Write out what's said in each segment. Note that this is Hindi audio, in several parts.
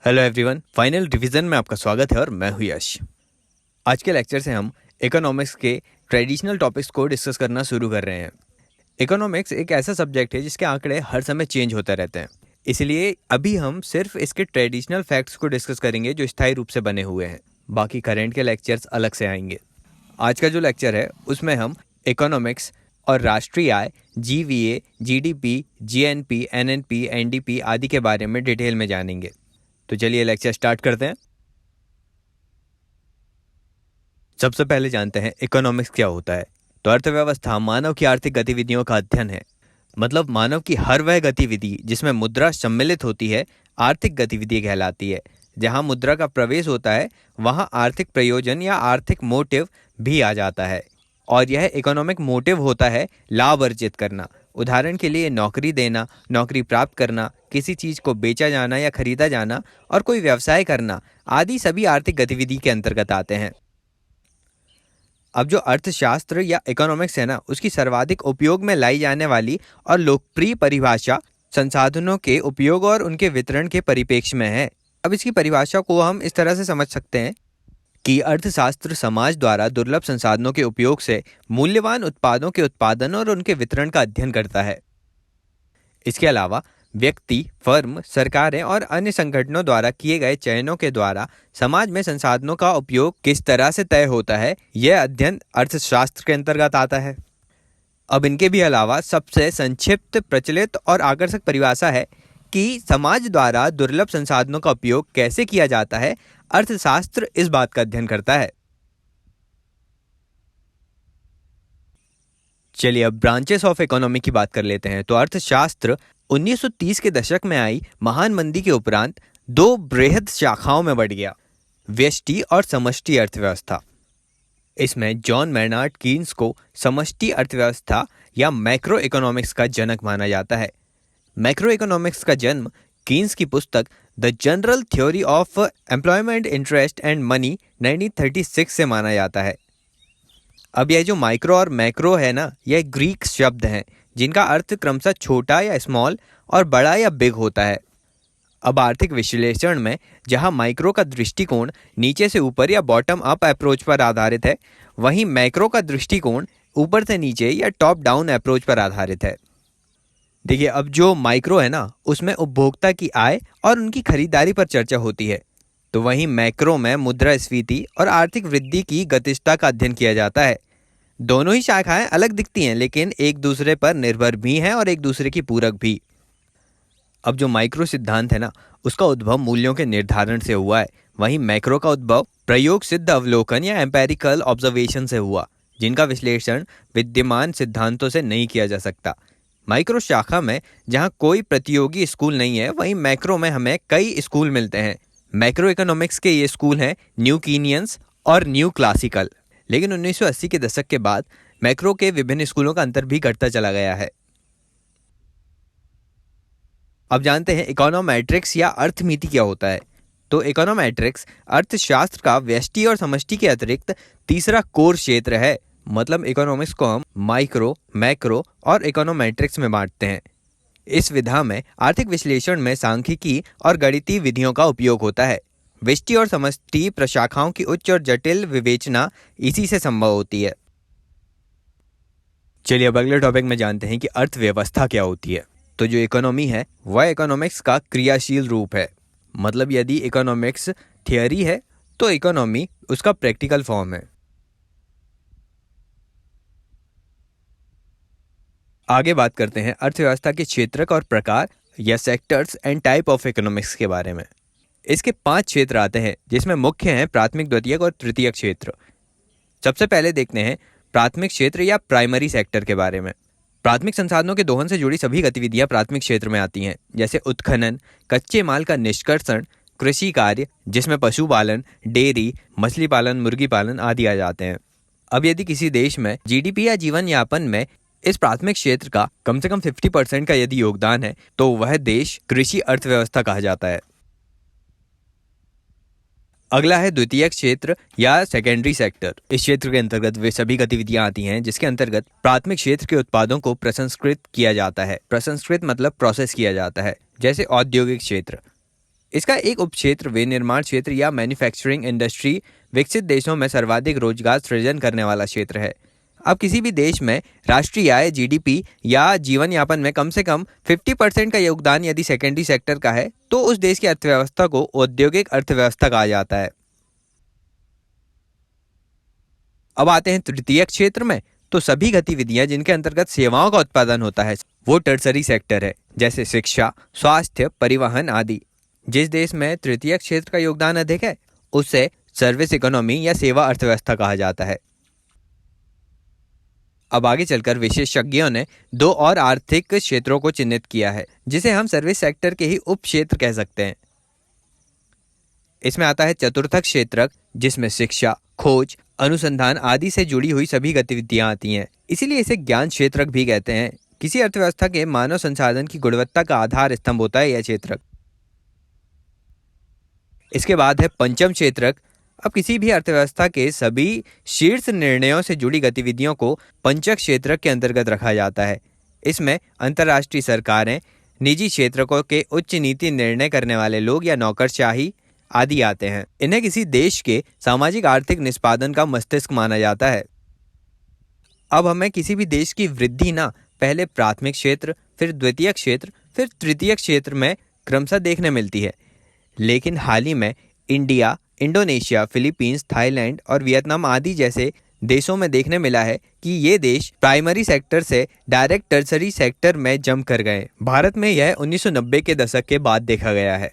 हेलो एवरीवन, फाइनल रिवीजन में आपका स्वागत है और मैं हूं यश। आज के लेक्चर से हम इकोनॉमिक्स के ट्रेडिशनल टॉपिक्स को डिस्कस करना शुरू कर रहे हैं। इकोनॉमिक्स एक ऐसा सब्जेक्ट है जिसके आंकड़े हर समय चेंज होते रहते हैं, इसलिए अभी हम सिर्फ इसके ट्रेडिशनल फैक्ट्स को डिस्कस करेंगे जो स्थायी रूप से बने हुए हैं। बाकी करेंट के लेक्चर्स अलग से आएंगे। आज का जो लेक्चर है उसमें हम इकोनॉमिक्स और राष्ट्रीय आय, GVA, GDP, GNP, NNP, NDP आदि के बारे में डिटेल में जानेंगे। तो चलिए लेक्चर स्टार्ट करते हैं। सबसे पहले जानते हैं इकोनॉमिक्स क्या होता है। तो अर्थव्यवस्था मानव की आर्थिक गतिविधियों का अध्ययन है। मतलब मानव की हर वह गतिविधि जिसमें मुद्रा सम्मिलित होती है आर्थिक गतिविधि कहलाती है। जहां मुद्रा का प्रवेश होता है वहां आर्थिक प्रयोजन या आर्थिक मोटिव भी आ जाता है, और यह इकोनॉमिक मोटिव होता है लाभ अर्जित करना। उदाहरण के लिए नौकरी देना, नौकरी प्राप्त करना, किसी चीज को बेचा जाना या खरीदा जाना और कोई व्यवसाय करना आदि सभी आर्थिक गतिविधि के अंतर्गत आते हैं। अब जो अर्थशास्त्र या इकोनॉमिक्स है ना, उसकी सर्वाधिक उपयोग में लाई जाने वाली और लोकप्रिय परिभाषा संसाधनों के उपयोग और उनके वितरण के परिप्रेक्ष्य में है। अब इसकी परिभाषा को हम इस तरह से समझ सकते हैं कि अर्थशास्त्र समाज द्वारा दुर्लभ संसाधनों के उपयोग से मूल्यवान उत्पादों के उत्पादन और उनके वितरण का अध्ययन करता है। इसके अलावा व्यक्ति, फर्म, सरकारें और अन्य संगठनों द्वारा किए गए चयनों के द्वारा समाज में संसाधनों का उपयोग किस तरह से तय होता है, यह अध्ययन अर्थशास्त्र के अंतर्गत आता है। अब इनके भी अलावा सबसे संक्षिप्त, प्रचलित और आकर्षक परिभाषा है कि समाज द्वारा दुर्लभ संसाधनों का उपयोग कैसे किया जाता है। अर्थशास्त्र इस बात का अध्ययन करता है। चलिए अब ब्रांचेस ऑफ इकोनॉमी की बात कर लेते हैं। तो अर्थशास्त्र 1930 के दशक में आई महान मंदी के उपरांत दो बृहद शाखाओं में बढ़ गया, व्यष्टि और समष्टि अर्थव्यवस्था। इसमें जॉन मैनार्ड कीन्स को समष्टि अर्थव्यवस्था या मैक्रो इकोनॉमिक्स का जनक माना जाता है। मैक्रो इकोनॉमिक्स का जन्म कीन्स की पुस्तक the general theory of employment, interest and money 1936 से माना जाता है। अब यह जो माइक्रो और मैक्रो है ना, यह ग्रीक शब्द हैं जिनका अर्थ क्रमशः छोटा या स्मॉल और बड़ा या बिग होता है। अब आर्थिक विश्लेषण में जहां माइक्रो का दृष्टिकोण नीचे से ऊपर या बॉटम अप अप्रोच पर आधारित है, वहीं मैक्रो का दृष्टिकोण ऊपर से नीचे या टॉप डाउन अप्रोच पर आधारित है। देखिए, अब जो माइक्रो है ना, उसमें उपभोक्ता की आय और उनकी खरीदारी पर चर्चा होती है, तो वहीं मैक्रो में मुद्रास्फीति और आर्थिक वृद्धि की गतिशीलता का अध्ययन किया जाता है। दोनों ही शाखाएं अलग दिखती हैं, लेकिन एक दूसरे पर निर्भर भी हैं और एक दूसरे की पूरक भी। अब जो माइक्रो सिद्धांत है ना, उसका उद्भव मूल्यों के निर्धारण से हुआ है, वहीं मैक्रो का उद्भव प्रयोग सिद्ध अवलोकन या एम्पेरिकल ऑब्जर्वेशन से हुआ, जिनका विश्लेषण विद्यमान सिद्धांतों से नहीं किया जा सकता। माइक्रो शाखा में जहां कोई प्रतियोगी स्कूल नहीं है, वहीं मैक्रो में हमें कई स्कूल मिलते हैं। मैक्रो इकोनॉमिक्स के ये स्कूल हैं न्यू कीनियंस और न्यू क्लासिकल। लेकिन 1980 के दशक के बाद मैक्रो के विभिन्न स्कूलों का अंतर भी घटता चला गया है। अब जानते हैं इकोनोमेट्रिक्स या अर्थमिति क्या होता है। तो इकोनोमेट्रिक्स अर्थशास्त्र का व्यष्टि और समष्टि के अतिरिक्त तीसरा कोर क्षेत्र है। मतलब इकोनॉमिक्स को हम माइक्रो, मैक्रो और इकोनोमेट्रिक्स में बांटते हैं। इस विधा में आर्थिक विश्लेषण में सांख्यिकी और गणितीय विधियों का उपयोग होता है। व्यष्टि और समष्टि प्रशाखाओं की उच्च और जटिल विवेचना इसी से संभव होती है। चलिए अब अगले टॉपिक में जानते हैं कि अर्थव्यवस्था क्या होती है। तो जो इकोनॉमी है वह इकोनॉमिक्स का क्रियाशील रूप है। मतलब यदि इकोनॉमिक्स थियरी है तो इकोनॉमी उसका प्रैक्टिकल फॉर्म है। आगे बात करते हैं अर्थव्यवस्था के क्षेत्रक और प्रकार या sectors and type of economics के बारे में। इसके 5 क्षेत्र आते हैं, जिसमें मुख्य हैं प्राथमिक, द्वितीयक और तृतीयक क्षेत्र। सबसे पहले देखते हैं प्राथमिक क्षेत्र या प्राइमरी सेक्टर के बारे में। प्राथमिक संसाधनों के दोहन से जुड़ी सभी गतिविधियां प्राथमिक क्षेत्र में आती हैं, जैसे उत्खनन, कच्चे माल का निष्कर्षण, कृषि कार्य जिसमें पशुपालन, डेयरी, मछली पालन, मुर्गी पालन आदि आ जाते हैं। अब यदि किसी देश में जीडीपी या जीवन यापन में इस प्राथमिक क्षेत्र का कम से कम 50% का यदि योगदान है, तो वह देश कृषि अर्थव्यवस्था कहा जाता है। अगला है द्वितीयक क्षेत्र या सेकेंडरी सेक्टर। इस क्षेत्र के अंतर्गत वे सभी गतिविधियां आती हैं जिसके अंतर्गत प्राथमिक क्षेत्र के उत्पादों को प्रसंस्कृत किया जाता है। प्रसंस्कृत मतलब प्रोसेस किया जाता है, जैसे औद्योगिक क्षेत्र। इसका एक उपक्षेत्र विनिर्माण क्षेत्र या मैन्युफैक्चरिंग इंडस्ट्री विकसित देशों में सर्वाधिक रोजगार सृजन करने वाला क्षेत्र है। अब किसी भी देश में राष्ट्रीय आय जीडीपी या जीवन यापन में कम से कम 50% का योगदान यदि सेकेंडरी सेक्टर का है तो उस देश की अर्थव्यवस्था को औद्योगिक अर्थव्यवस्था कहा जाता है। अब आते हैं तृतीयक क्षेत्र में, तो सभी गतिविधियां जिनके अंतर्गत सेवाओं का उत्पादन होता है वो टर्सरी सेक्टर है, जैसे शिक्षा, स्वास्थ्य, परिवहन आदि। जिस देश में तृतीयक क्षेत्र का योगदान अधिक है उसे सर्विस इकोनॉमी या सेवा अर्थव्यवस्था कहा जाता है। अब आगे चलकर विशेषज्ञों ने दो और आर्थिक क्षेत्रों को चिन्हित किया है जिसे हम सर्विस सेक्टर के ही उप क्षेत्र कह सकते हैं। इसमें आता है चतुर्थक क्षेत्र, जिसमें शिक्षा, खोज, अनुसंधान आदि से जुड़ी हुई सभी गतिविधियां आती हैं। इसीलिए इसे ज्ञान क्षेत्रक भी कहते हैं। किसी अर्थव्यवस्था के मानव संसाधन की गुणवत्ता का आधार स्तंभ होता है यह क्षेत्रक। इसके बाद है पंचम क्षेत्रक। अब किसी भी अर्थव्यवस्था के सभी शीर्ष निर्णयों से जुड़ी गतिविधियों को पंचक क्षेत्रक के अंतर्गत रखा जाता है। इसमें अंतर्राष्ट्रीय सरकारें, निजी क्षेत्रकों के उच्च नीति निर्णय करने वाले लोग या नौकरशाही आदि आते हैं। इन्हें किसी देश के सामाजिक आर्थिक निष्पादन का मस्तिष्क माना जाता है। अब हमें किसी भी देश की वृद्धि ना पहले प्राथमिक क्षेत्र, फिर द्वितीयक क्षेत्र, फिर तृतीयक क्षेत्र में क्रमशः देखने मिलती है। लेकिन हाल ही में इंडिया, इंडोनेशिया, फिलीपींस, थाईलैंड और वियतनाम आदि जैसे देशों में देखने मिला है कि ये देश प्राइमरी सेक्टर से डायरेक्ट टर्सरी सेक्टर में जंप कर गए। भारत में यह 1990 के दशक के बाद देखा गया है।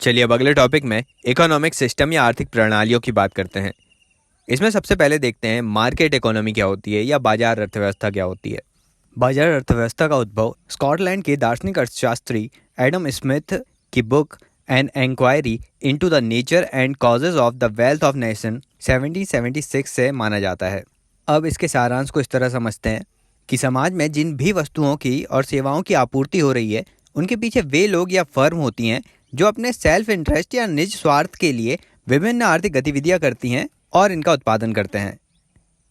चलिए अब अगले टॉपिक में इकोनॉमिक सिस्टम या आर्थिक प्रणालियों की बात करते हैं। इसमें सबसे पहले देखते हैं मार्केट इकोनॉमी क्या होती है या बाजार अर्थव्यवस्था क्या होती है। बाजार अर्थव्यवस्था का उद्भव स्कॉटलैंड के दार्शनिक अर्थशास्त्री एडम स्मिथ की book an inquiry into the nature and causes of the wealth of nation 1776 से माना जाता है। अब इसके सारांश को इस तरह समझते हैं कि समाज में जिन भी वस्तुओं की और सेवाओं की आपूर्ति हो रही है उनके पीछे वे लोग या फर्म होती हैं जो अपने सेल्फ इंटरेस्ट या निज स्वार्थ के लिए विभिन्न आर्थिक गतिविधियां करती हैं और इनका उत्पादन करते हैं।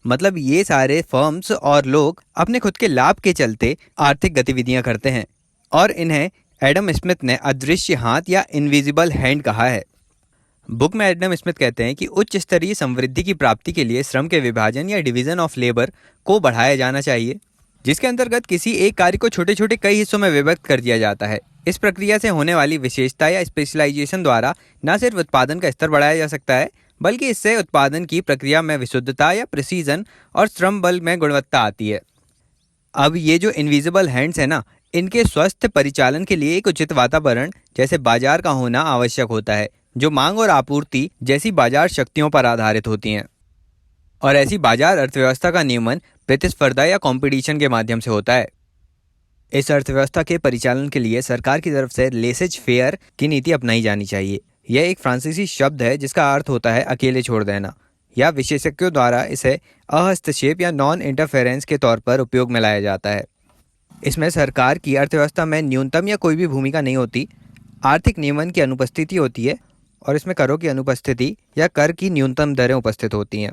मतलब ये सारे फर्म्स और लोग अपने खुद के लाभ के चलते आर्थिक गतिविधियां करते हैं और इन्हें एडम स्मिथ ने अदृश्य हाथ या इनविजिबल हैंड कहा है। बुक में एडम स्मिथ कहते हैं कि उच्च स्तरीय समृद्धि की प्राप्ति के लिए श्रम के विभाजन या डिवीजन ऑफ लेबर को बढ़ाया जाना चाहिए, जिसके अंतर्गत किसी एक कार्य को छोटे छोटे कई हिस्सों में विभक्त कर दिया जाता है। इस प्रक्रिया से होने वाली विशेषता या स्पेशलाइजेशन द्वारा न सिर्फ उत्पादन का स्तर बढ़ाया जा सकता है बल्कि इससे उत्पादन की प्रक्रिया में विशुद्धता या प्रिसीजन और श्रम बल में गुणवत्ता आती है। अब ये जो इनविजिबल हैंड्स है ना, इनके स्वस्थ परिचालन के लिए एक उचित वातावरण जैसे बाजार का होना आवश्यक होता है, जो मांग और आपूर्ति जैसी बाजार शक्तियों पर आधारित होती हैं। और ऐसी बाजार अर्थव्यवस्था का नियमन प्रतिस्पर्धा या कंपटीशन के माध्यम से होता है। इस अर्थव्यवस्था के परिचालन के लिए सरकार की तरफ से लेसेज फेयर की नीति अपनाई जानी चाहिए। यह एक फ्रांसीसी शब्द है जिसका अर्थ होता है अकेले छोड़ देना, या विशेषज्ञों द्वारा इसे अहस्तक्षेप या नॉन इंटरफेरेंस के तौर पर उपयोग में लाया जाता है। इसमें सरकार की अर्थव्यवस्था में न्यूनतम या कोई भी भूमिका नहीं होती, आर्थिक नियमन की अनुपस्थिति होती है और इसमें करों की अनुपस्थिति या कर की न्यूनतम दरें उपस्थित होती हैं।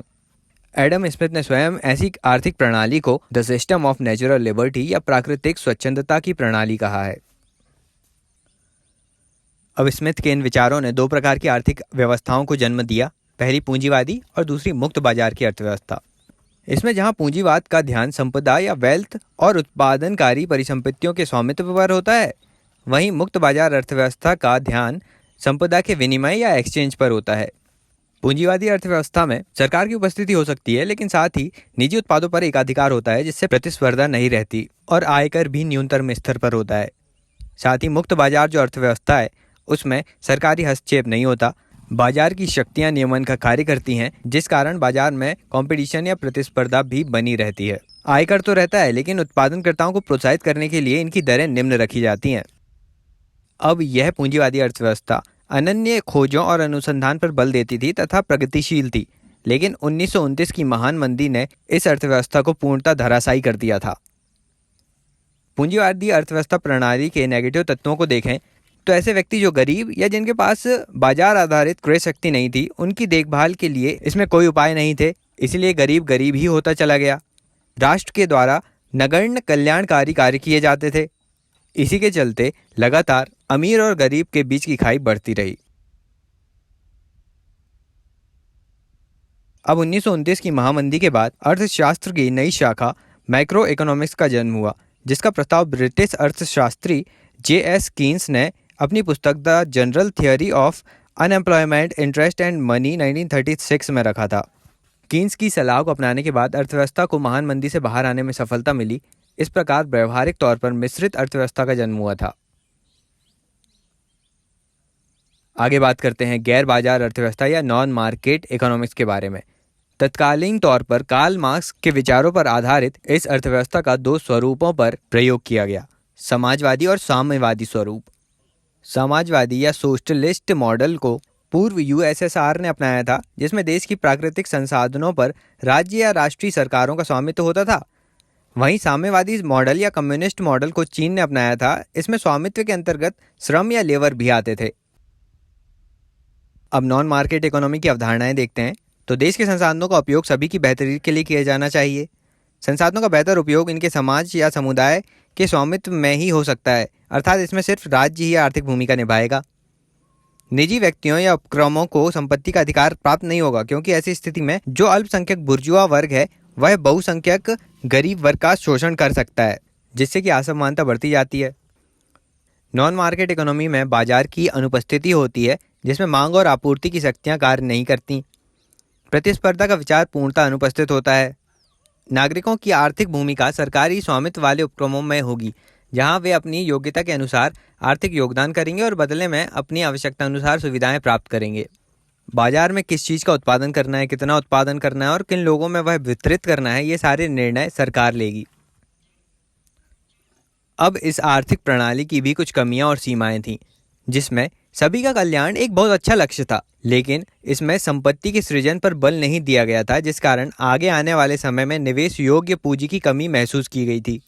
एडम स्मिथ ने स्वयं ऐसी आर्थिक प्रणाली को the system of natural liberty या प्राकृतिक स्वच्छंदता की प्रणाली कहा है। अब स्मिथ के इन विचारों ने दो प्रकार की आर्थिक व्यवस्थाओं को जन्म दिया, पहली पूंजीवादी और दूसरी मुक्त बाजार की अर्थव्यवस्था। इसमें जहां पूंजीवाद का ध्यान संपदा या वेल्थ और उत्पादनकारी परिसंपत्तियों के स्वामित्व पर होता है, वहीं मुक्त बाजार अर्थव्यवस्था का ध्यान संपदा के विनिमय या एक्सचेंज पर होता है। पूंजीवादी अर्थव्यवस्था में सरकार की उपस्थिति हो सकती है, लेकिन साथ ही निजी उत्पादों पर एकाधिकार होता है जिससे प्रतिस्पर्धा नहीं रहती और आयकर भी न्यूनतम स्तर पर होता है। साथ ही मुक्त बाजार जो अर्थव्यवस्था है उसमें सरकारी हस्तक्षेप नहीं होता, बाजार की शक्तियां नियमन का कार्य करती हैं, जिस कारण बाजार में कंपटीशन या प्रतिस्पर्धा भी बनी रहती है। आयकर तो रहता है लेकिन उत्पादनकर्ताओं को प्रोत्साहित करने के लिए इनकी दरें निम्न रखी जाती हैं। अब यह पूंजीवादी अर्थव्यवस्था अनन्य खोजों और अनुसंधान पर बल देती थी तथा प्रगतिशील थी, लेकिन 1929 की महान मंदी ने इस अर्थव्यवस्था को पूर्णतः धराशायी कर दिया था। पूंजीवादी अर्थव्यवस्था प्रणाली के नेगेटिव तत्वों को देखें तो ऐसे व्यक्ति जो गरीब या जिनके पास बाजार आधारित क्रय शक्ति नहीं थी, उनकी देखभाल के लिए इसमें कोई उपाय नहीं थे, इसलिए गरीब गरीब ही होता चला गया। राष्ट्र के द्वारा नगण्य कल्याणकारी कार्य किए जाते थे। इसी के चलते लगातार अमीर और गरीब के बीच की खाई बढ़ती रही। अब 1929 की महामंदी के बाद अर्थशास्त्र की नई शाखा मैक्रो इकोनॉमिक्स का जन्म हुआ, जिसका प्रस्ताव ब्रिटिश अर्थशास्त्री J.S. कीन्स ने अपनी पुस्तक the general theory of unemployment, interest and money 1936 में रखा था। कीन्स की सलाह को अपनाने के बाद अर्थव्यवस्था को महान मंदी से बाहर आने में सफलता मिली। इस प्रकार व्यवहारिक तौर पर मिश्रित अर्थव्यवस्था का जन्म हुआ था। आगे बात करते हैं गैर बाजार अर्थव्यवस्था या नॉन मार्केट इकोनॉमिक्स के बारे में। तत्कालीन तौर पर कार्ल मार्क्स के विचारों पर आधारित इस अर्थव्यवस्था का दो स्वरूपों पर प्रयोग किया गया, समाजवादी और साम्यवादी स्वरूप। समाजवादी या सोशलिस्ट मॉडल को पूर्व USSR ने अपनाया था, जिसमें देश की प्राकृतिक संसाधनों पर राज्य या राष्ट्रीय सरकारों का स्वामित्व होता था। वहीं साम्यवादी मॉडल या कम्युनिस्ट मॉडल को चीन ने अपनाया था। इसमें स्वामित्व के अंतर्गत श्रम या लेबर भी आते थे। अब नॉन मार्केट इकोनॉमी की अवधारणाएं देखते हैं। तो देश के संसाधनों का उपयोग सभी की बेहतरी के लिए किया जाना चाहिए। संसाधनों का बेहतर उपयोग इनके समाज या समुदाय के स्वामित्व में ही हो सकता है, अर्थात इसमें सिर्फ राज्य ही आर्थिक भूमिका निभाएगा। निजी व्यक्तियों या उपक्रमों को संपत्ति का अधिकार प्राप्त नहीं होगा, क्योंकि ऐसी स्थिति में जो अल्पसंख्यक बुर्जुआ वर्ग है वह बहुसंख्यक गरीब वर्ग का शोषण कर सकता है, जिससे कि असमानता बढ़ती जाती है। नॉन मार्केट इकोनॉमी में बाजार की अनुपस्थिति होती है, जिसमें मांग और आपूर्ति की शक्तियां कार्य नहीं करती। प्रतिस्पर्धा का विचार पूर्णतः अनुपस्थित होता है। नागरिकों की आर्थिक भूमिका सरकारी स्वामित्व वाले उपक्रमों में होगी, जहां वे अपनी योग्यता के अनुसार आर्थिक योगदान करेंगे और बदले में अपनी आवश्यकता अनुसार सुविधाएं प्राप्त करेंगे। बाजार में किस चीज़ का उत्पादन करना है, कितना उत्पादन करना है और किन लोगों में वह वितरित करना है, ये सारे निर्णय सरकार लेगी। अब इस आर्थिक प्रणाली की भी कुछ कमियां और सीमाएं थीं, जिसमें सभी का कल्याण एक बहुत अच्छा लक्ष्य था, लेकिन इसमें संपत्ति के सृजन पर बल नहीं दिया गया था, जिस कारण आगे आने वाले समय में निवेश योग्य पूंजी की कमी महसूस की गई थी।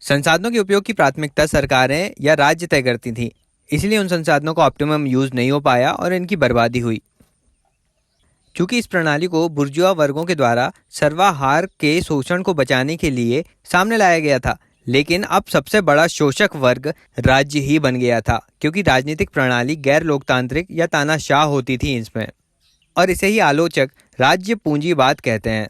संसाधनों के उपयोग की प्राथमिकता सरकारें या राज्य तय करती थीं, इसलिए उन संसाधनों का ऑप्टिमम यूज नहीं हो पाया और इनकी बर्बादी हुई। चूंकि इस प्रणाली को बुर्जुआ वर्गों के द्वारा सर्वाहार के शोषण को बचाने के लिए सामने लाया गया था, लेकिन अब सबसे बड़ा शोषक वर्ग राज्य ही बन गया था, क्योंकि राजनीतिक प्रणाली गैर लोकतांत्रिक या तानाशाह होती थी इसमें, और इसे ही आलोचक राज्य पूंजीवाद कहते हैं।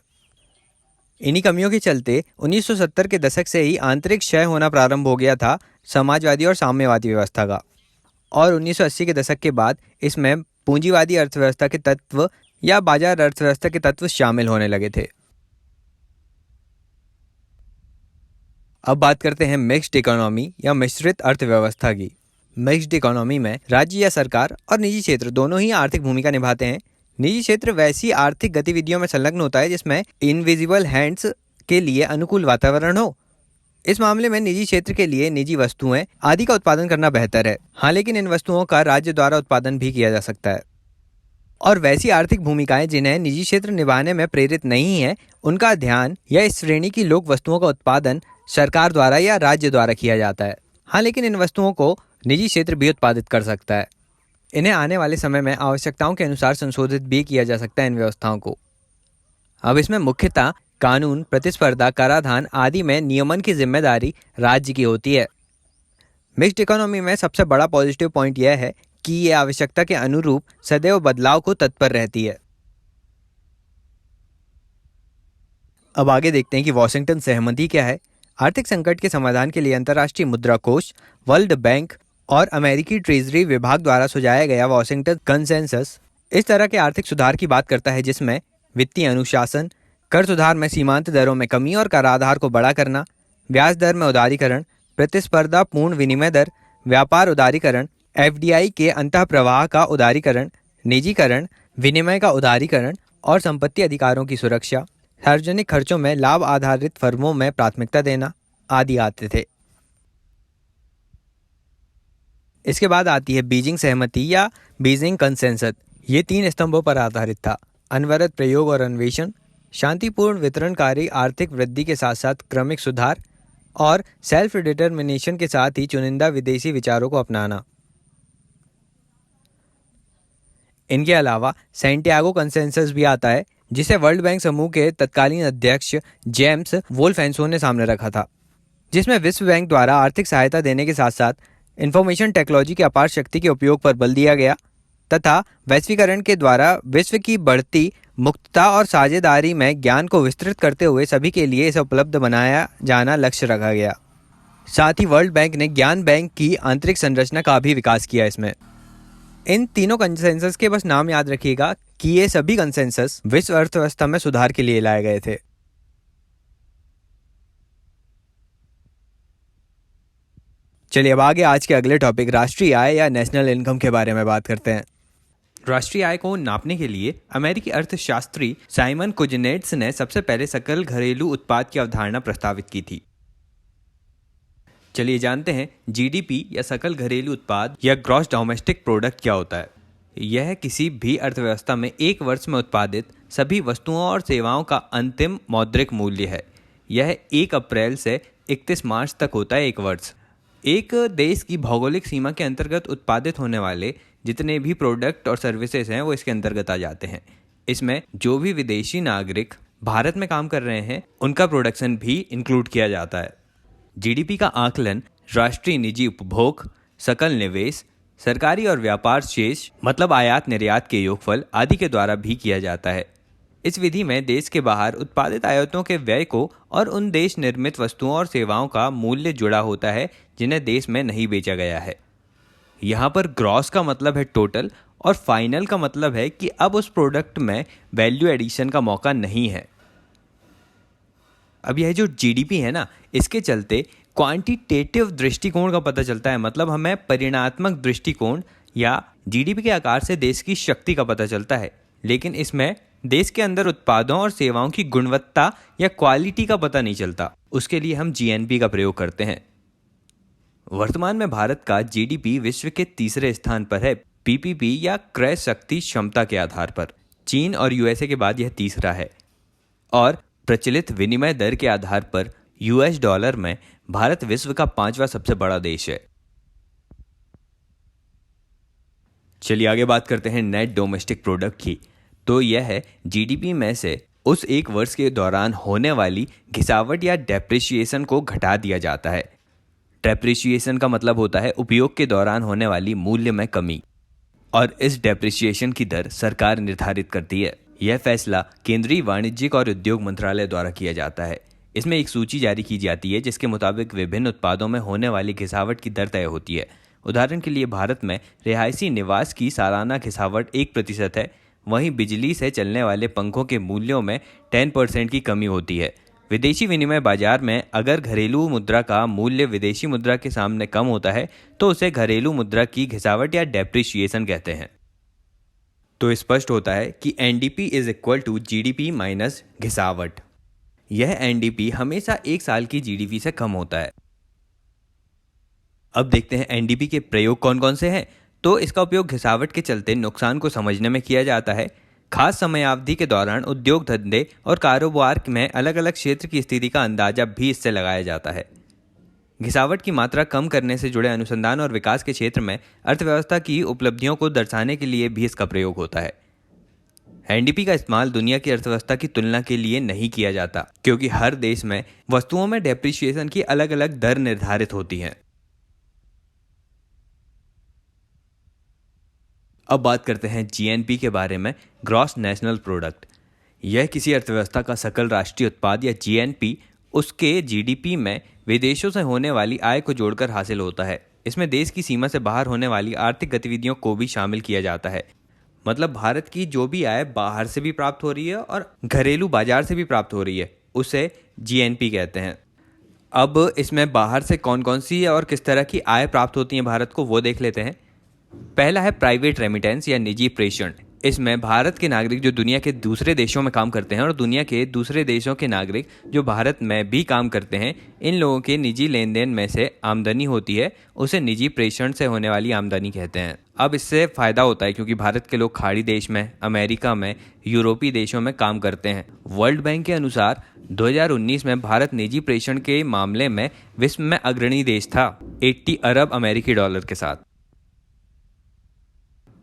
इन्हीं कमियों के चलते 1970 के दशक से ही आंतरिक क्षय होना प्रारंभ हो गया था समाजवादी और साम्यवादी व्यवस्था का, और 1980 के दशक के बाद इसमें पूंजीवादी अर्थव्यवस्था के तत्व या बाजार अर्थव्यवस्था के तत्व शामिल होने लगे थे। अब बात करते हैं मिक्स्ड इकोनॉमी या मिश्रित अर्थव्यवस्था की। मिक्स्ड इकोनॉमी में राज्य या सरकार और निजी क्षेत्र दोनों ही आर्थिक भूमिका निभाते हैं। निजी क्षेत्र वैसी आर्थिक गतिविधियों में संलग्न होता है जिसमें इनविजिबल हैंड्स के लिए अनुकूल वातावरण हो। इस मामले में निजी क्षेत्र के लिए निजी वस्तुएं आदि का उत्पादन करना बेहतर है। हाँ, लेकिन इन वस्तुओं का राज्य द्वारा उत्पादन भी किया जा सकता है। और वैसी आर्थिक भूमिकाएं जिन्हें निजी क्षेत्र निभाने में प्रेरित नहीं है, उनका ध्यान या इस श्रेणी की लोक वस्तुओं का उत्पादन सरकार द्वारा या राज्य द्वारा किया जाता है। हाँ, लेकिन इन वस्तुओं को निजी क्षेत्र भी उत्पादित कर सकता है। इन्हें आने वाले समय में आवश्यकताओं के अनुसार संशोधित भी किया जा सकता है इन व्यवस्थाओं को। अब इसमें मुख्यतः कानून, प्रतिस्पर्धा, कराधान आदि में नियमन की जिम्मेदारी राज्य की होती है। मिक्स्ड इकोनॉमी में सबसे बड़ा पॉजिटिव पॉइंट यह है कि ये आवश्यकता के अनुरूप सदैव बदलाव को तत्पर रहती है। अब आगे देखते हैं कि वॉशिंगटन सहमति क्या है। आर्थिक संकट के समाधान के लिए अंतर्राष्ट्रीय मुद्रा कोष, वर्ल्ड बैंक और अमेरिकी ट्रेजरी विभाग द्वारा सुझाया गया वॉशिंगटन कंसेंसस इस तरह के आर्थिक सुधार की बात करता है, जिसमें वित्तीय अनुशासन, कर सुधार में सीमांत दरों में कमी और कराधार को बड़ा करना, ब्याज दर में उदारीकरण, प्रतिस्पर्धा पूर्ण विनिमय दर, व्यापार उदारीकरण, FDI के अंतःप्रवाह का उदारीकरण, निजीकरण, विनिमय का उदारीकरण और संपत्ति अधिकारों की सुरक्षा, सार्वजनिक खर्चों में लाभ आधारित फर्मों में प्राथमिकता देना आदि आते थे। इसके बाद आती है बीजिंग सहमति या बीजिंग कंसेंसस। ये 3 स्तंभों पर आधारित था: अनवरत प्रयोग और अन्वेषण, शांतिपूर्ण वितरणकारी आर्थिक वृद्धि के साथ साथ क्रमिक सुधार और सेल्फ डिटर्मिनेशन के साथ ही चुनिंदा विदेशी विचारों को अपनाना। इनके अलावा सैंटियागो कंसेंसस भी आता है, जिसे वर्ल्ड बैंक समूह के तत्कालीन अध्यक्ष जेम्स वोल्फेंसो ने सामने रखा था। जिसमें विश्व बैंक द्वारा आर्थिक सहायता देने के साथ साथ इंफॉर्मेशन टेक्नोलॉजी की अपार शक्ति के उपयोग पर बल दिया गया तथा वैश्वीकरण के द्वारा विश्व की बढ़ती मुक्तता और साझेदारी में ज्ञान को विस्तृत करते हुए सभी के लिए इसे उपलब्ध बनाया जाना लक्ष्य रखा गया। साथ ही वर्ल्ड बैंक ने ज्ञान बैंक की आंतरिक संरचना का भी विकास किया। इसमें इन तीनों कंसेंसस के बस नाम याद रखिएगा कि ये सभी कंसेंसस विश्व अर्थव्यवस्था में सुधार के लिए लाए गए थे। चलिए अब आगे आज के अगले टॉपिक राष्ट्रीय आय या नेशनल इनकम के बारे में बात करते हैं। राष्ट्रीय आय को नापने के लिए अमेरिकी अर्थशास्त्री साइमन कुजनेट्स ने सबसे पहले सकल घरेलू उत्पाद की अवधारणा प्रस्तावित की थी। चलिए जानते हैं जीडीपी या सकल घरेलू उत्पाद या ग्रॉस डोमेस्टिक प्रोडक्ट क्या होता है। यह किसी भी अर्थव्यवस्था में एक वर्ष में उत्पादित सभी वस्तुओं और सेवाओं का अंतिम मौद्रिक मूल्य है। यह 1 अप्रैल से 31 मार्च तक होता है, एक वर्ष। एक देश की भौगोलिक सीमा के अंतर्गत उत्पादित होने वाले जितने भी प्रोडक्ट और सर्विसेज हैं वो इसके अंतर्गत आ जाते हैं। इसमें जो भी विदेशी नागरिक भारत में काम कर रहे हैं उनका प्रोडक्शन भी इंक्लूड किया जाता है। जीडीपी का आकलन राष्ट्रीय निजी उपभोग, सकल निवेश, सरकारी और व्यापार शेष मतलब आयात निर्यात के योगफल आदि के द्वारा भी किया जाता है। इस विधि में देश के बाहर उत्पादित आयातों के व्यय को और उन देश निर्मित वस्तुओं और सेवाओं का मूल्य जुड़ा होता है जिन्हें देश में नहीं बेचा गया है। यहाँ पर ग्रॉस का मतलब है टोटल और फाइनल का मतलब है कि अब उस प्रोडक्ट में वैल्यू एडिशन का मौका नहीं है। अब यह जो जीडीपी है ना, इसके चलते क्वांटिटेटिव दृष्टिकोण का पता चलता है, मतलब हमें परिमाणात्मक दृष्टिकोण या जीडीपी के आकार से देश की शक्ति का पता चलता है, लेकिन इसमें देश के अंदर उत्पादों और सेवाओं की गुणवत्ता या क्वालिटी का पता नहीं चलता। उसके लिए हम जीएनपी का प्रयोग करते हैं। वर्तमान में भारत का जीडीपी विश्व के तीसरे स्थान पर है, पीपीपी या क्रय शक्ति क्षमता के आधार पर। चीन और यूएसए के बाद यह तीसरा है और प्रचलित विनिमय दर के आधार पर यूएस डॉलर में भारत विश्व का 5वां सबसे बड़ा देश है। चलिए आगे बात करते हैं नेट डोमेस्टिक प्रोडक्ट की। तो यह है जीडीपी में से उस एक वर्ष के दौरान होने वाली घिसावट या डेप्रिसिएशन को घटा दिया जाता है। डेप्रिसिएशन का मतलब होता है उपयोग के दौरान होने वाली मूल्य में कमी, और इस डेप्रिसिएशन की दर सरकार निर्धारित करती है। यह फैसला केंद्रीय वाणिज्यिक और उद्योग मंत्रालय द्वारा किया जाता है। इसमें एक सूची जारी की जाती है जिसके मुताबिक विभिन्न उत्पादों में होने वाली घिसावट की दर तय होती है। उदाहरण के लिए भारत में रिहायशी निवास की सालाना घिसावट 1% है, वहीं बिजली से चलने वाले पंखों के मूल्यों में 10% की कमी होती है। विदेशी विनिमय बाजार में अगर घरेलू मुद्रा का मूल्य विदेशी मुद्रा के सामने कम होता है तो उसे घरेलू मुद्रा की घिसावट या डेप्रिसिएशन कहते हैं। तो स्पष्ट होता है कि NDP is equal to GDP minus घिसावट। यह एनडीपी हमेशा एक साल की जीडीपी से कम होता है। अब देखते हैं एनडीपी के प्रयोग कौन कौन से हैं। तो इसका उपयोग घिसावट के चलते नुकसान को समझने में किया जाता है। खास समयावधि के दौरान उद्योग धंधे और कारोबार में अलग अलग क्षेत्र की स्थिति का अंदाजा भी इससे लगाया जाता है। घिसावट की मात्रा कम करने से जुड़े अनुसंधान और विकास के क्षेत्र में अर्थव्यवस्था की उपलब्धियों को दर्शाने के लिए भी इसका प्रयोग होता है। एनडीपी का इस्तेमाल दुनिया की अर्थव्यवस्था की तुलना के लिए नहीं किया जाता, क्योंकि हर देश में वस्तुओं में डेप्रिसिएशन की अलग अलग दर निर्धारित होती हैं। अब बात करते हैं जीएनपी के बारे में, ग्रॉस नेशनल प्रोडक्ट। यह किसी अर्थव्यवस्था का सकल राष्ट्रीय उत्पाद या जीएनपी उसके जीडीपी में विदेशों से होने वाली आय को जोड़कर हासिल होता है। इसमें देश की सीमा से बाहर होने वाली आर्थिक गतिविधियों को भी शामिल किया जाता है। मतलब भारत की जो भी आय बाहर से भी प्राप्त हो रही है और घरेलू बाजार से भी प्राप्त हो रही है, उसे जीएनपी कहते हैं। अब इसमें बाहर से कौन कौन सी और किस तरह की आय प्राप्त होती है भारत को, वो देख लेते हैं। पहला है प्राइवेट रेमिटेंस या निजी प्रेषण। इसमें भारत के नागरिक जो दुनिया के दूसरे देशों में काम करते हैं और दुनिया के दूसरे देशों के नागरिक जो भारत में भी काम करते हैं, इन लोगों के निजी लेन देन में से आमदनी होती है, उसे निजी प्रेषण से होने वाली आमदनी कहते हैं। अब इससे फ़ायदा होता है क्योंकि भारत के लोग खाड़ी देश में, अमेरिका में, यूरोपीय देशों में काम करते हैं। वर्ल्ड बैंक के अनुसार 2019 में भारत निजी प्रेषण के मामले में विश्व में अग्रणी देश था, 80 अरब अमेरिकी डॉलर के साथ।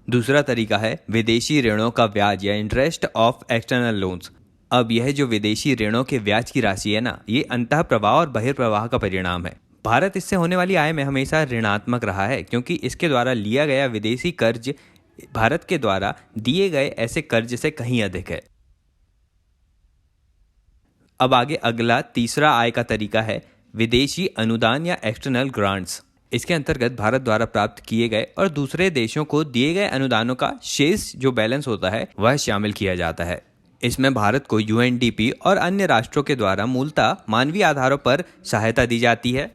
दूसरा तरीका है विदेशी ऋणों का ब्याज या इंटरेस्ट ऑफ एक्सटर्नल लोन्स। अब यह जो विदेशी ऋणों के ब्याज की राशि है ना, ये अंतः प्रवाह और बहिर्प्रवाह का परिणाम है। भारत इससे होने वाली आय में हमेशा ऋणात्मक रहा है, क्योंकि इसके द्वारा लिया गया विदेशी कर्ज भारत के द्वारा दिए गए ऐसे कर्ज से कहीं अधिक है। अब आगे अगला तीसरा आय का तरीका है विदेशी अनुदान या एक्सटर्नल ग्रांट्स। इसके अंतर्गत भारत द्वारा प्राप्त किए गए और दूसरे देशों को दिए गए अनुदानों का शेष जो बैलेंस होता है वह शामिल किया जाता है। इसमें भारत को यूएनडीपी और अन्य राष्ट्रों के द्वारा मूलतः मानवीय आधारों पर सहायता दी जाती है।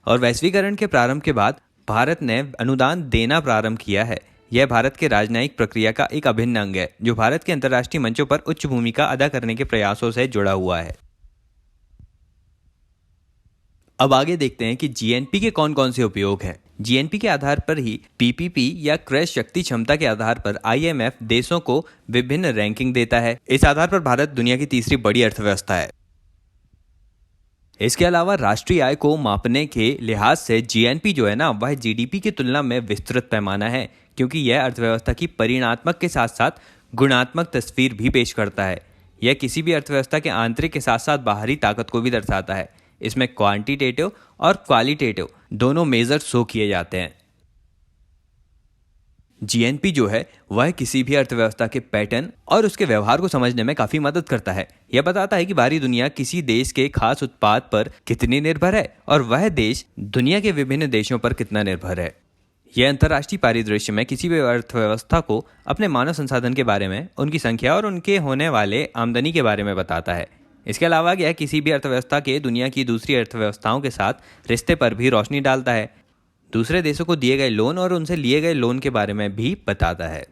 और वैश्वीकरण के प्रारंभ के बाद भारत ने अनुदान देना प्रारंभ किया है। यह भारत के राजनयिक प्रक्रिया का एक अभिन्न अंग है, जो भारत के अंतर्राष्ट्रीय मंचों पर उच्च भूमिका अदा करने के प्रयासों से जुड़ा हुआ है। अब आगे देखते हैं कि जीएनपी के कौन कौन से उपयोग हैं। जीएनपी के आधार पर ही पीपीपी या क्रय शक्ति क्षमता के आधार पर आईएमएफ देशों को विभिन्न रैंकिंग देता है। इस आधार पर भारत दुनिया की तीसरी बड़ी अर्थव्यवस्था है। इसके अलावा राष्ट्रीय आय को मापने के लिहाज से जीएनपी जो है ना, वह जीडीपी की तुलना में विस्तृत पैमाना है, क्योंकि यह अर्थव्यवस्था की परिमाणात्मक के साथ साथ गुणात्मक तस्वीर भी पेश करता है। यह किसी भी अर्थव्यवस्था के आंतरिक के साथ साथ बाहरी ताकत को भी दर्शाता है। इसमें क्वांटिटेटिव और क्वालिटेटिव दोनों मेजर शो किए जाते हैं। जीएनपी जो है वह किसी भी अर्थव्यवस्था के पैटर्न और उसके व्यवहार को समझने में काफी मदद करता है। यह बताता है कि बाहरी दुनिया किसी देश के खास उत्पाद पर कितनी निर्भर है और वह देश दुनिया के विभिन्न देशों पर कितना निर्भर है। यह अंतर्राष्ट्रीय परिदृश्य में किसी भी अर्थव्यवस्था को अपने मानव संसाधन के बारे में, उनकी संख्या और उनके होने वाले आमदनी के बारे में बताता है। इसके अलावा यह किसी भी अर्थव्यवस्था के दुनिया की दूसरी अर्थव्यवस्थाओं के साथ रिश्ते पर भी रोशनी डालता है। दूसरे देशों को दिए गए लोन और उनसे लिए गए लोन के बारे में भी बताता है।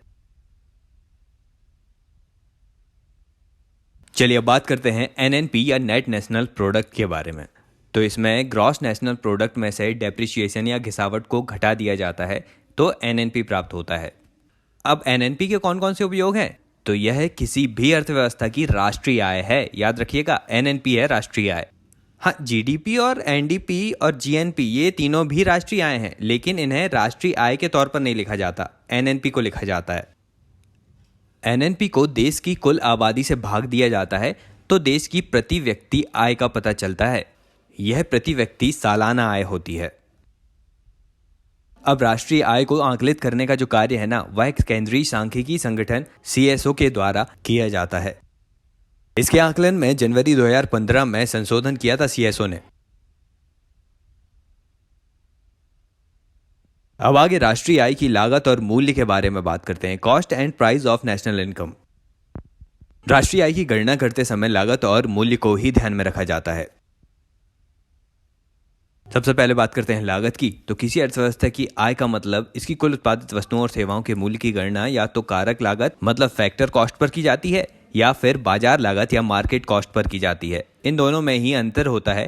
चलिए अब बात करते हैं एनएनपी या नेट नेशनल प्रोडक्ट के बारे में। तो इसमें ग्रॉस नेशनल प्रोडक्ट में से डेप्रिसिएशन या घिसावट को घटा दिया जाता है तो एनएनपी प्राप्त होता है। अब एनएनपी के कौन कौन से उपयोग हैं? तो यह किसी भी अर्थव्यवस्था की राष्ट्रीय आय है। याद रखिएगा, एनएनपी है राष्ट्रीय आय। हाँ, जीडीपी और एनडीपी और जीएनपी ये तीनों भी राष्ट्रीय आय हैं, लेकिन इन्हें राष्ट्रीय आय के तौर पर नहीं लिखा जाता, एनएनपी को लिखा जाता है। एनएनपी को देश की कुल आबादी से भाग दिया जाता है तो देश की प्रति व्यक्ति आय का पता चलता है। यह प्रति व्यक्ति सालाना आय होती है। अब राष्ट्रीय आय को आंकलित करने का जो कार्य है ना, वह केंद्रीय सांख्यिकी संगठन सीएसओ के द्वारा किया जाता है। इसके आकलन में जनवरी 2015 में संशोधन किया था सीएसओ ने। अब आगे राष्ट्रीय आय की लागत और मूल्य के बारे में बात करते हैं। Cost and price of national income. राष्ट्रीय आय की गणना करते समय लागत और मूल्य को ही ध्यान में रखा जाता है। सबसे पहले बात करते हैं लागत की। तो किसी अर्थव्यवस्था की आय का मतलब इसकी कुल उत्पादित वस्तुओं और सेवाओं के मूल्य की गणना या तो कारक लागत मतलब फैक्टर कॉस्ट पर की जाती है, या फिर बाजार लागत या मार्केट कॉस्ट पर की जाती है। इन दोनों में ही अंतर होता है।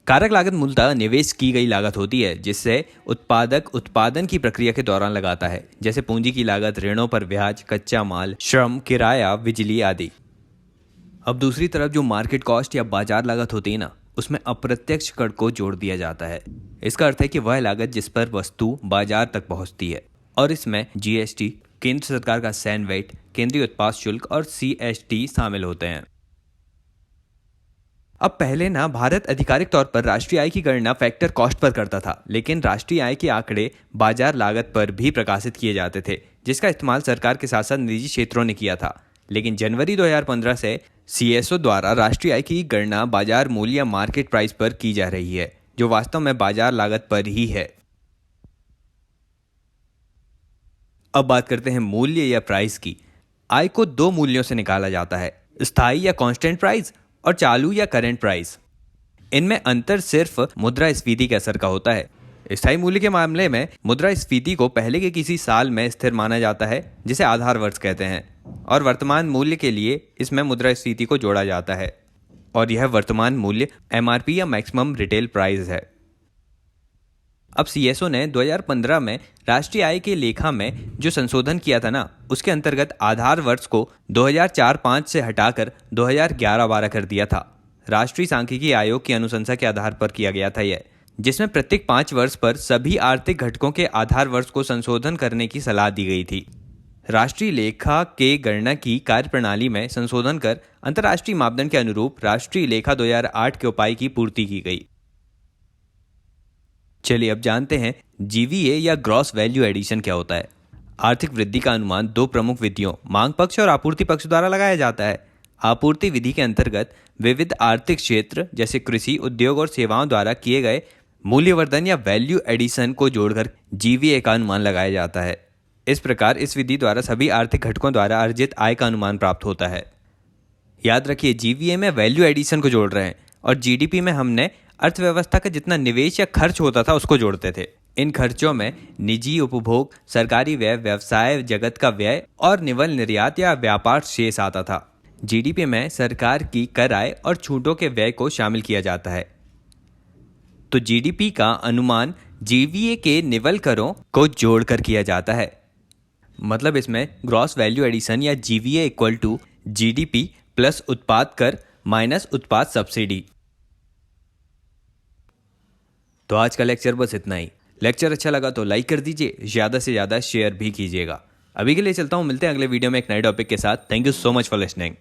कारक लागत मूलतः निवेश की गई लागत होती है, जिससे उत्पादक उत्पादन की प्रक्रिया के दौरान लगाता है, जैसे पूंजी की लागत, ऋणों पर ब्याज, कच्चा माल, श्रम, किराया, बिजली आदि। अब दूसरी तरफ जो मार्केट कॉस्ट या बाजार लागत होती है ना, उसमें अप्रत्यक्ष कर को जोड़ दिया जाता है। इसका अर्थ है कि वह लागत जिस पर वस्तु बाजार तक पहुंचती है, और इसमें जीएसटी, केंद्र सरकार का सैनवेट, केंद्रीय उत्पाद शुल्क और सीएसटी शामिल होते हैं। अब पहले ना भारत आधिकारिक तौर पर राष्ट्रीय आय की गणना फैक्टर कॉस्ट पर करता था, लेकिन राष्ट्रीय आय के आंकड़े बाजार लागत पर भी प्रकाशित किए जाते थे, जिसका इस्तेमाल सरकार के साथ साथ निजी क्षेत्रों ने किया था। लेकिन जनवरी 2015 से सीएसओ द्वारा राष्ट्रीय आय की गणना बाजार मूल्य या मार्केट प्राइस पर की जा रही है, जो वास्तव में बाजार लागत पर ही है। अब बात करते हैं मूल्य या प्राइस की। आय को दो मूल्यों से निकाला जाता है, स्थायी या कांस्टेंट प्राइस और चालू या करंट प्राइस। इनमें अंतर सिर्फ मुद्रास्फीति के असर का होता है। स्थायी मूल्य के मामले में मुद्रास्फीति को पहले के किसी साल में स्थिर माना जाता है, जिसे आधार वर्ष कहते हैं, और वर्तमान मूल्य के लिए इसमें मुद्रास्फीति को जोड़ा जाता है, और यह वर्तमान मूल्य एमआरपी या मैक्सिमम रिटेल प्राइस है। अब सीएसओ ने 2015 में राष्ट्रीय आय के लेखा में जो संशोधन किया था ना, उसके अंतर्गत आधार वर्ष को 2004-05 से हटाकर 2011-12 कर दिया था। राष्ट्रीय सांख्यिकी आयोग की अनुशंसा के आधार पर किया गया था यह, जिसमें प्रत्येक 5 वर्ष पर सभी आर्थिक घटकों के आधार वर्ष को संशोधन करने की सलाह दी गई थी। राष्ट्रीय लेखा के गणना की कार्यप्रणाली में संशोधन कर अंतर्राष्ट्रीय मापदंड के अनुरूप राष्ट्रीय लेखा 2008 के उपाय की पूर्ति की गई। चलिए अब जानते हैं जीवीए या ग्रॉस वैल्यू एडिशन क्या होता है। आर्थिक वृद्धि का अनुमान दो प्रमुख विधियों मांग पक्ष और आपूर्ति पक्ष द्वारा लगाया जाता है। आपूर्ति विधि के अंतर्गत विविध आर्थिक क्षेत्र जैसे कृषि, उद्योग और सेवाओं द्वारा किए गए मूल्यवर्धन या वैल्यू एडिशन को जोड़कर जीवीए का अनुमान लगाया जाता है। इस प्रकार इस विधि द्वारा सभी आर्थिक घटकों द्वारा अर्जित आय का अनुमान प्राप्त होता है। याद रखिए, जीवीए में वैल्यू एडिशन को जोड़ रहे हैं और जीडीपी में हमने अर्थव्यवस्था का जितना निवेश या खर्च होता था उसको जोड़ते थे। इन खर्चों में निजी उपभोग, सरकारी व्यय, व्यवसाय जगत का व्यय और निवल निर्यात या व्यापार शेष आता था। जीडीपी में सरकार की कर आय और छूटों के व्यय को शामिल किया जाता है। तो जीडीपी का अनुमान जीवीए के निवल करों को जोड़कर किया जाता है। मतलब इसमें ग्रॉस वैल्यू एडिशन या GVA equal to GDP plus उत्पाद कर माइनस उत्पाद सब्सिडी। तो आज का लेक्चर बस इतना ही। लेक्चर अच्छा लगा तो लाइक कर दीजिए, ज़्यादा से ज़्यादा शेयर भी कीजिएगा। अभी के लिए चलता हूँ, मिलते हैं अगले वीडियो में एक नए टॉपिक के साथ। Thank you so much for listening.